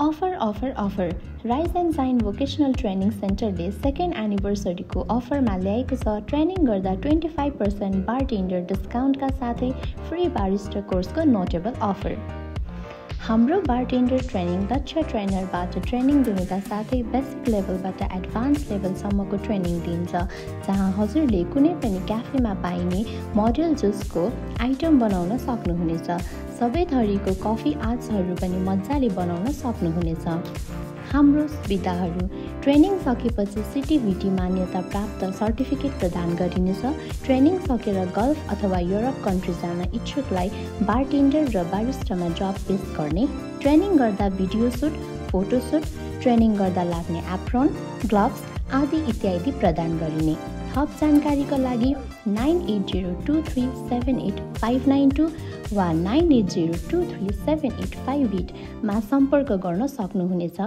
Offer offer offer rise and shine vocational training सेन्टरले second एनिभर्सरीको अफरमा ल्याएको छ। ट्रेनिङ गर्दा 25% बारटेन्डर डिस्काउन्टका साथै फ्री बारिस्टा कोर्सको नोटेबल अफर। हाम्रो बारटेन्डर ट्रेनिङ दक्ष ट्रेनरबाट ट्रेनिङ दिनुका साथै बेसिक लेभलबाट एडभान्स लेभलसम्मको ट्रेनिङ दिन्छ, जहाँ हजुरले कुनै पनि क्याफेमा पाइने मोडल जुसको आइटम बनाउन सक्नुहुनेछ। सबै थरीको कफी आर्ट्सहरू पनि मजाले बनाउन सक्नुहुनेछ। हाम्रो सुविधाहरू: ट्रेनिङ सकेपछि सिटिभिटी मान्यता प्राप्त सर्टिफिकेट प्रदान गरिनेछ। ट्रेनिङ सकेर गल्फ अथवा युरोप कन्ट्री जान इच्छुकलाई बारटेन्डर र बारिस्टामा जब पेश गर्ने। ट्रेनिङ गर्दा video shoot, photo shoot, training गर्दा लाग्ने एप्रोन, ग्लोभ्स आदि इत्यादि प्रदान गरिने। थप जानकारीका लागि 9802378592 वा 9802378588 मा सम्पर्क गर्न सक्नुहुनेछ।